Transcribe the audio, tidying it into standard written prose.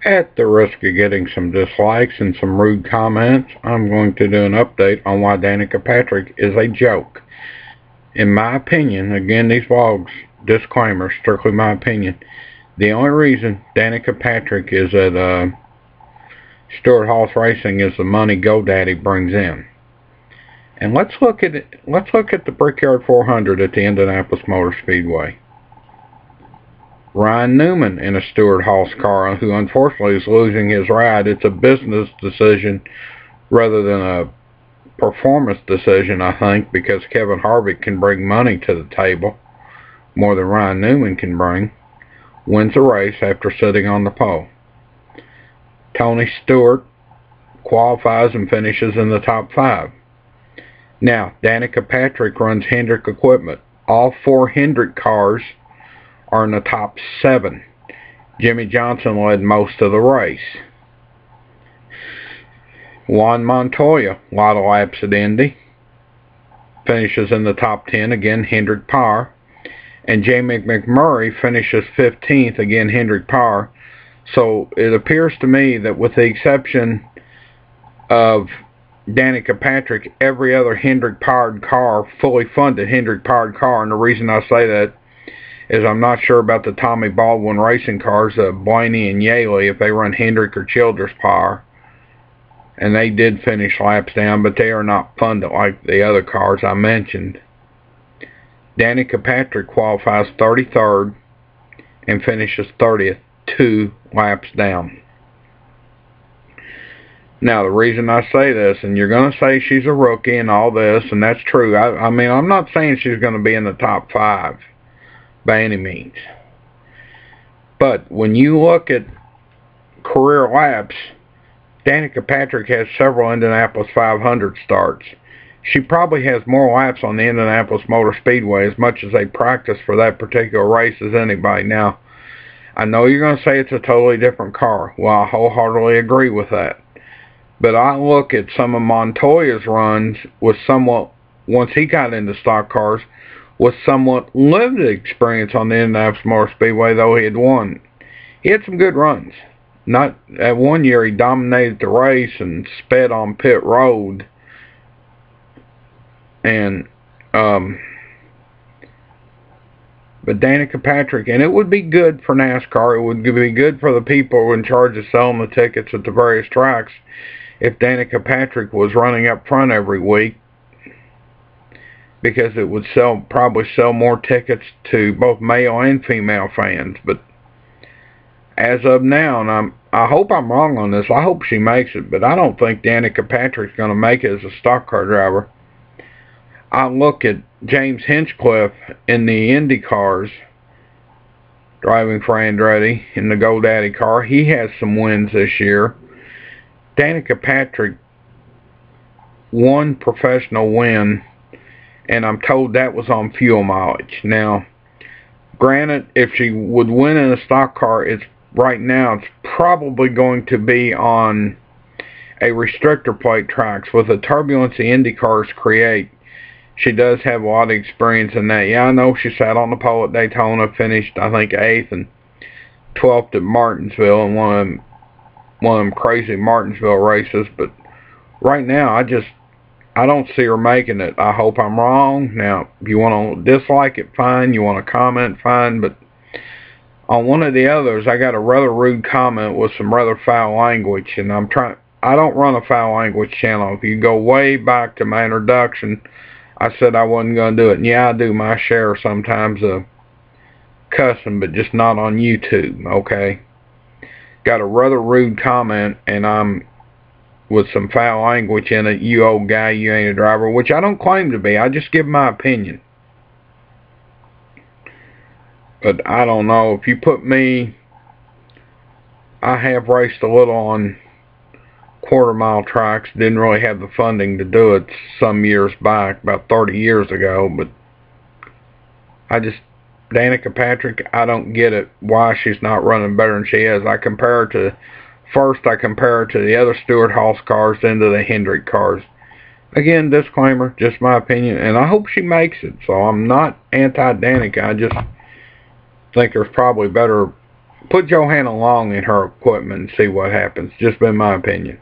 At the risk of getting some dislikes and some rude comments, I'm going to do an update on why Danica Patrick is a joke. In my opinion, again, these vlogs, disclaimer, strictly my opinion, the only reason Danica Patrick is at Stewart Haas Racing is the money GoDaddy brings in. And let's look at it. Let's look at the Brickyard 400 at the Indianapolis Motor Speedway. Ryan Newman in a Stewart Haas car, who unfortunately is losing his ride. It's a business decision rather than a performance decision, I think, because Kevin Harvick can bring money to the table more than Ryan Newman can bring. Wins a race after sitting on the pole. Tony Stewart qualifies and finishes in the top 5. Now, Danica Patrick runs Hendrick equipment. All 4 Hendrick cars are in the top 7. Jimmy Johnson led most of the race. Juan Montoya, a lot of laps at Indy, finishes in the top 10, again Hendrick Power. And Jamie McMurray finishes 15th, again Hendrick Power. So it appears to me that with the exception of Danica Patrick, every other Hendrick powered car, fully funded Hendrick powered car, and the reason I say that is I'm not sure about the Tommy Baldwin racing cars, Blaney and Yaley, if they run Hendrick or Childress power. And they did finish laps down, but they are not funded like the other cars I mentioned. Danica Patrick qualifies 33rd and finishes 30th, 2 laps down. Now, the reason I say this, and you're going to say she's a rookie and all this, and that's true. I mean, I'm not saying she's going to be in the top 5 by any means. But when you look at career laps, Danica Patrick has several Indianapolis 500 starts. She probably has more laps on the Indianapolis Motor Speedway as much as they practice for that particular race as anybody. Now, I know you're going to say it's a totally different car. Well, I wholeheartedly agree with that. But I look at some of Montoya's runs with somewhat, once he got into stock cars, with somewhat limited experience on the Indianapolis Motor Speedway, though he had won. He had some good runs. Not at one year he dominated the race and sped on pit road. And but Danica Patrick, and it would be good for NASCAR, it would be good for the people in charge of selling the tickets at the various tracks if Danica Patrick was running up front every week, because it would probably sell more tickets to both male and female fans. But as of now, and I hope I'm wrong on this, I hope she makes it, but I don't think Danica Patrick's going to make it as a stock car driver. I look at James Hinchcliffe in the Indy cars, driving for Andretti in the GoDaddy car. He has some wins this year. Danica Patrick, one professional win, and I'm told that was on fuel mileage. Now, granted, if she would win in a stock car, right now it's probably going to be on a restrictor plate tracks. With the turbulence the Indy cars create, she does have a lot of experience in that. Yeah, I know she sat on the pole at Daytona, finished, I think, 8th and 12th at Martinsville in one of them crazy Martinsville races. But right now, I don't see her making it. I hope I'm wrong. Now, if you want to dislike it, fine. You want to comment, fine. But on one of the others, I got a rather rude comment with some rather foul language, and I don't run a foul language channel. If you go way back to my introduction, I said I wasn't going to do it. And yeah, I do my share sometimes of cussing, but just not on YouTube, okay? Got a rather rude comment, and I'm with some foul language in it. You old guy, you ain't a driver, which I don't claim to be. I just give my opinion. But I don't know. If you put me, I have raced a little on quarter-mile tracks. Didn't really have the funding to do it some years back, about 30 years ago. But Danica Patrick, I don't get it, why she's not running better than she is. I compare her to the other Stewart Haas cars, then to the Hendrick cars. Again, disclaimer, just my opinion, and I hope she makes it. So I'm not anti-Danica. I just think there's probably better put Johanna Long in her equipment and see what happens. Just been my opinion.